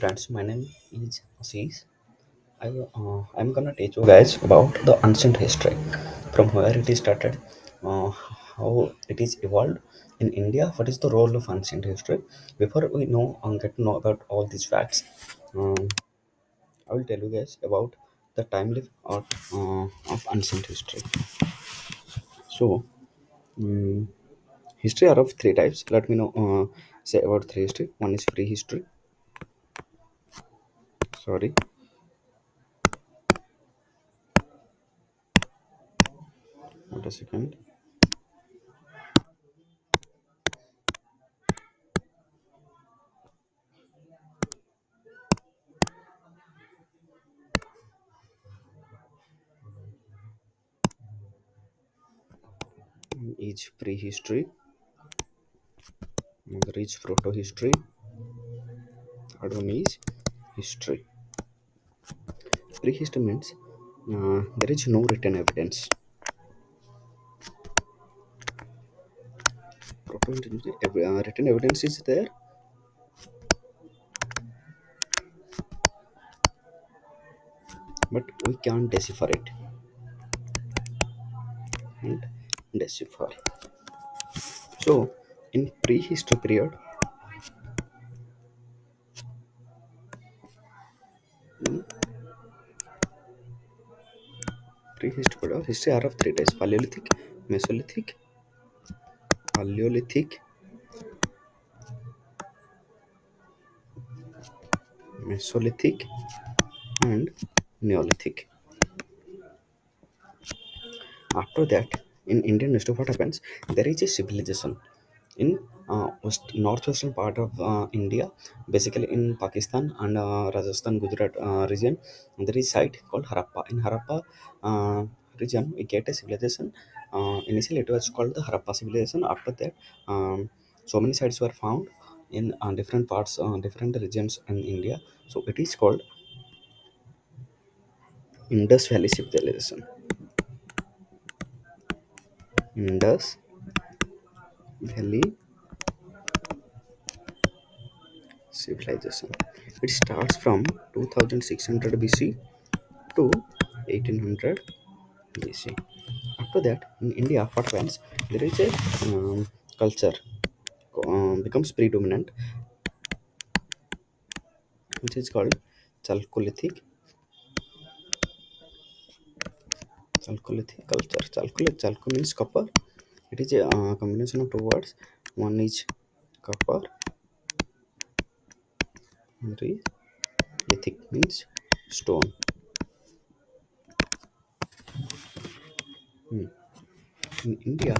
friends, my name is Ashish. I'm gonna teach you guys about the ancient history, from where it is started, how it is evolved in India. What is the role of ancient history? Before we know get to know about all these facts, um, I will tell you guys about the timely art of ancient history. So, um, history are of three types. Let me know say about three history. One is free history. Sorry, wait a second. Is prehistory, another is proto-history, third one is history. Prehistory means there is no written evidence. Written evidence is there, but we can't decipher it and decipher. So, in prehistory period, in prehistory period, history are of three types: Paleolithic, Mesolithic, Paleolithic, Mesolithic, and Neolithic. After that, in Indian history, what happens? There is a civilization in northwestern part of India, basically in Pakistan and Rajasthan, Gujarat region. There is site called Harappa. In Harappa region, we get a civilization. Initially, it was called the Harappa civilization. After that, so many sites were found in different parts, different regions in India. So it is called Indus Valley civilization. Indus Valley civilization. It starts from 2600 BC to 1800 BC. After that, in India, what happens? There is a culture becomes predominant, which is called Chalcolithic. Chalcolithic culture. Chalco means copper. It is a combination of two words. One is copper, and is lithic means stone. Hmm. In India,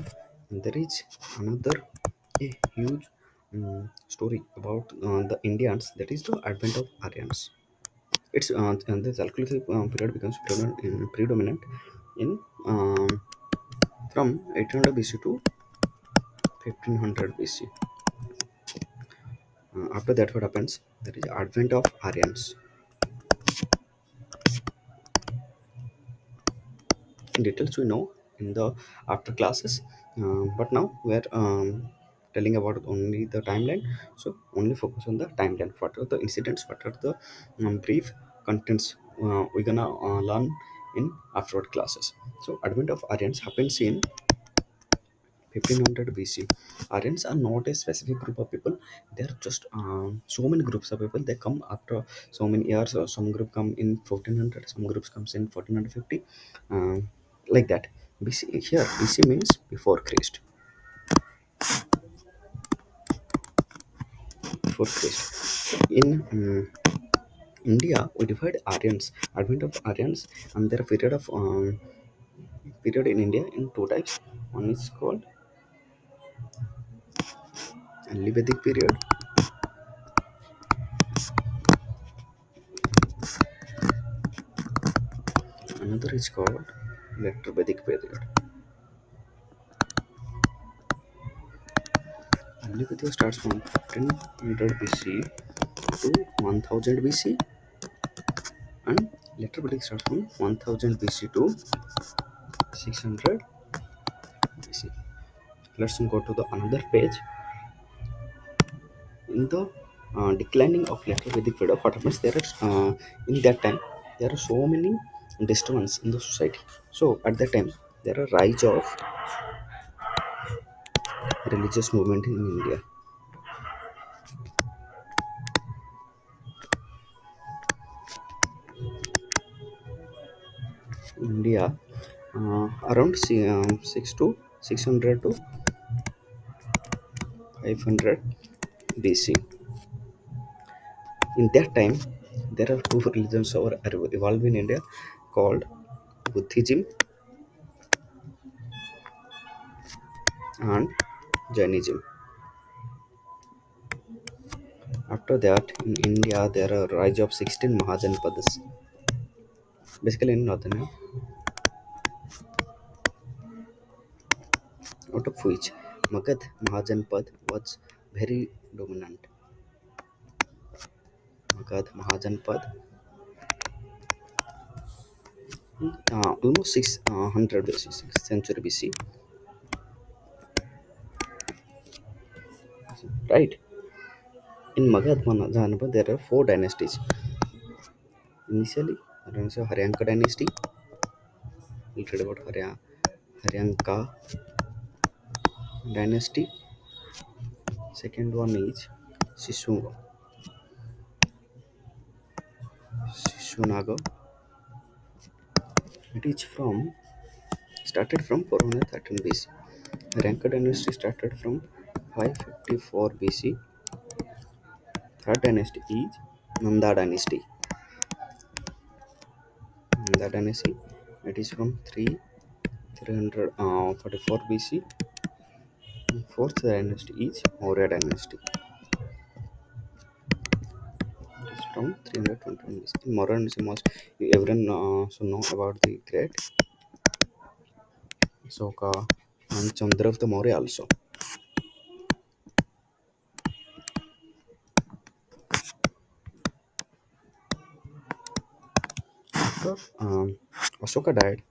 there is another a huge story about the Indians. That is the advent of Aryans. It's and the Chalcolithic period becomes predominant in from 800 BC to 1500 BC. After that, what happens? There is advent of Aryans. In details, we know in the after classes, but now we are telling about only the timeline. So only focus on the timeline. What are the incidents? What are the brief contents we're gonna learn in afterward classes. So advent of Aryans happens in 1500 BC. Aryans are not a specific group of people. They're just so many groups of people. They come after so many years. Some group come in 1400. Some groups comes in 1450. Like that. BC here. BC means before Christ. Before Christ. In India, we divide Aryans. Advent of Aryans and their period in India in two types. One is called Vedic period. Another is called Vedic period. Alipatya starts from 1500 BC to 1000 BC, and later Vedic starts from 1000 BC to 600 BC. Let's go to the another page. In the declining of later Vedic period, what happens? There are in that time there are so many disturbances in the society. So at that time there are rise of religious movement in India. India around 600 to 500 BC. In that time, there are two religions are evolved in India called Buddhism and Jainism. After that, in India, there are rise of 16 Mahajanpadas, basically in northern India, out of which Magad Mahajanpad was very dominant. Magad Mahajanpad, almost 600 BC, 6th century BC, right? In Magad Mahajanpad, there are four dynasties. Initially, Haryanka dynasty. We'll read about Haryanka dynasty. Second one is Sishu, Sishunaga. It is from started from 413 BC. Haryanka dynasty started from 554 BC. Third dynasty is Nanda dynasty. Nanda dynasty. It is from 344 BC. Fourth dynasty is Maurya dynasty. It is from 321 BC. In Maurya dynasty, most everyone should know about the great Soka and Chandragupta Maurya also. After Ashoka died,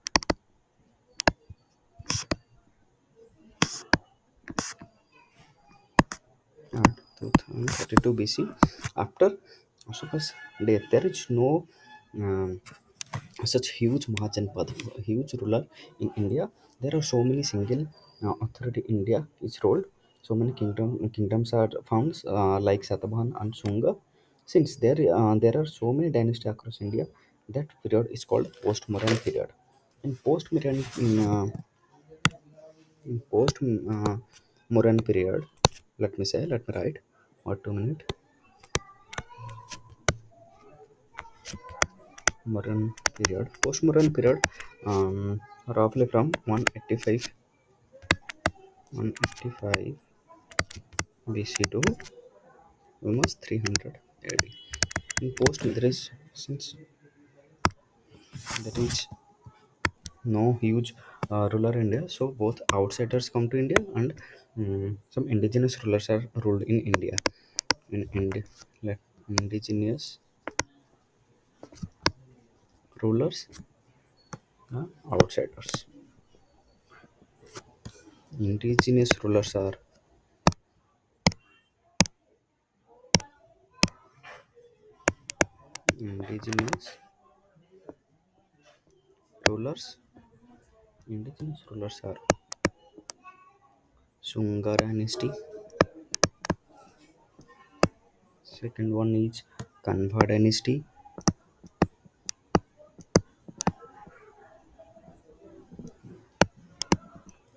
at 2032 BC, after Ashoka's death, there is no um, such huge Mahajanpad, huge ruler in India. There are so many single authority in India is ruled. So many kingdoms are found like Satavahan and Shunga. Since there are so many dynasties across India, that period is called post-Mauryan period. In post-Mauryan period, let me write. What 2 minute? Mauryan period. Post-Mauryan period, roughly from 185 BC to almost 300 AD. In post, there is since there is no huge ruler in India, so both outsiders come to India and some indigenous rulers are ruled in India. Like indigenous rulers, outsiders. Indigenous rulers are indigenous rulers. Indigenous rulers are Shunga dynasty. Second one is Kanva dynasty.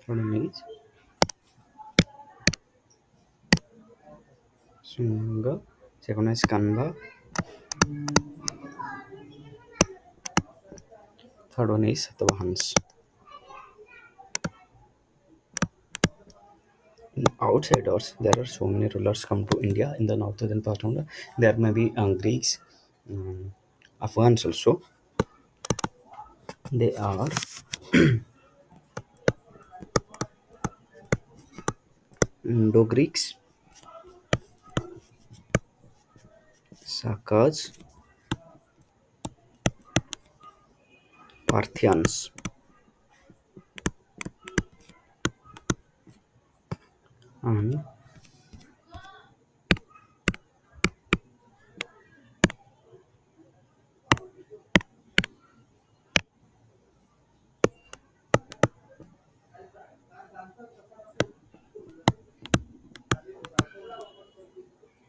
Third one is Shunga. Second one is Kanva. Third one is Satavahans. In outsiders, there are so many rulers come to India in the northern part of the. There may be Greeks, um, Afghans also. They are Indo-Greeks, Sakas, Parthians, and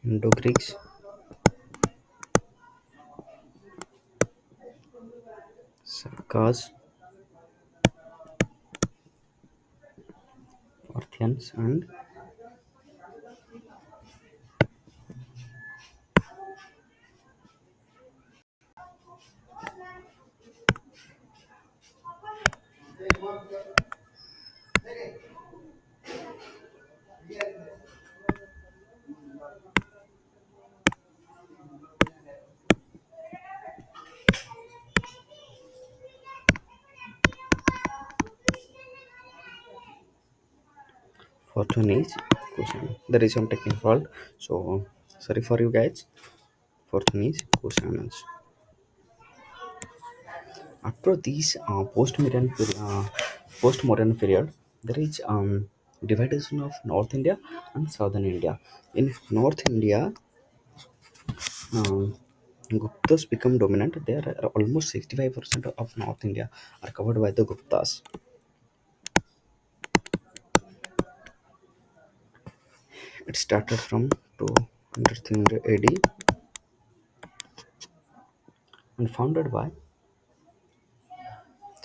Indo-Greeks, Sakas, Parthians, and Fortunes. Question. There is some technical fault, so sorry for you guys. Fortunes, Kusanas. After these postmodern period, there is division of North India and Southern India. In North India, um, Guptas become dominant. There are almost 65% of North India are covered by the Guptas. It started from 200 300 AD and founded by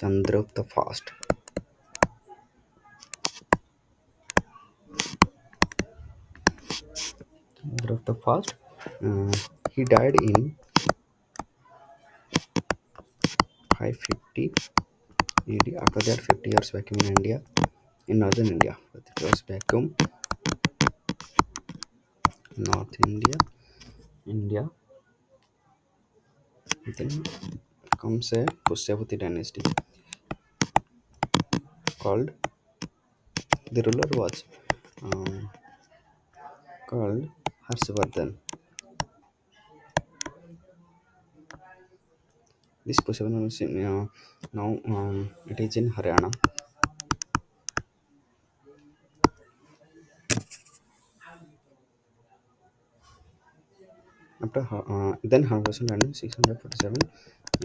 Chandragupta Fast. Chandragupta Fast. He died in 550 AD. After that, 50 years vacuum in India, in northern India. But it was vacuum, North India, India. Then comes a Pushyavati dynasty called the ruler was um, called Harshavardhan. This Pushyavati is in, now it is in Haryana. After then Harshavardhan died in 647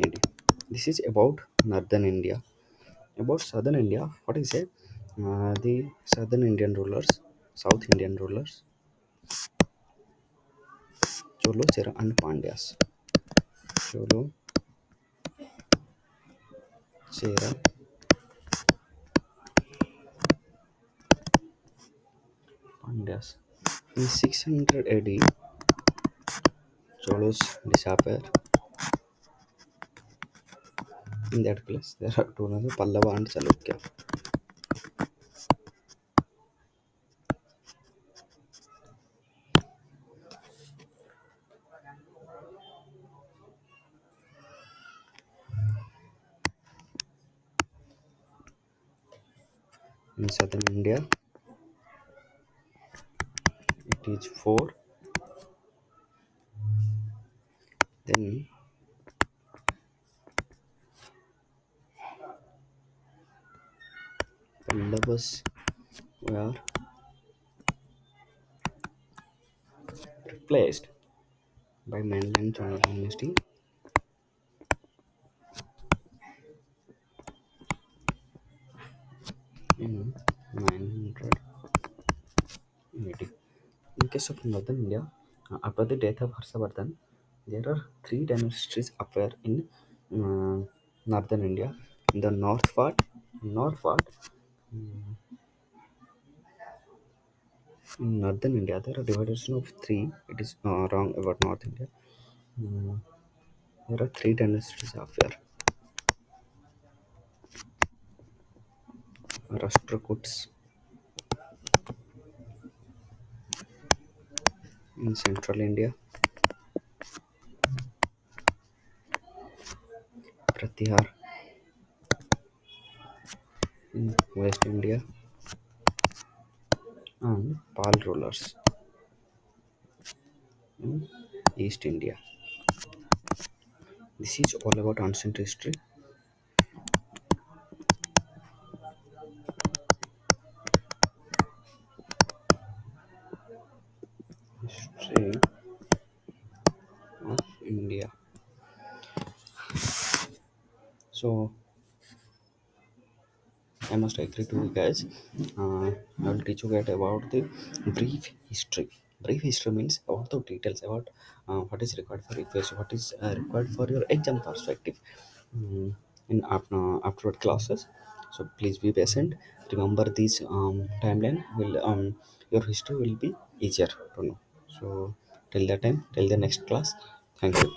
AD. This is about northern India. About southern India, what is it? The southern Indian rulers, South Indian rulers, Cholo, Chera, and Pandyas. Cholo, Chera, Pandyas. In 600 AD, Cholos disappear. In that place, there are two names, Pallava and Chalukya. In southern India, it is four. Then Pallavas were replaced by mainland Chola dynasty in 980. In case of northern India, after the death of Harshavardhan, there are three dynasties appear in northern India. In the north part, in northern India, there are division of three. It is wrong about North India. Mm, there are three dynasties appear. Rashtrakuts in central India, Pratihar in West India, and Pal rulers in East India. This is all about ancient history. History of India. So I must agree to you guys. I will teach you guys about the brief history. Brief history means about the details about what is required for UPSC, what is required for your exam perspective in afterward classes. So please be patient. Remember this timeline. Will your history will be easier to know. So till that time, till the next class. Thank you.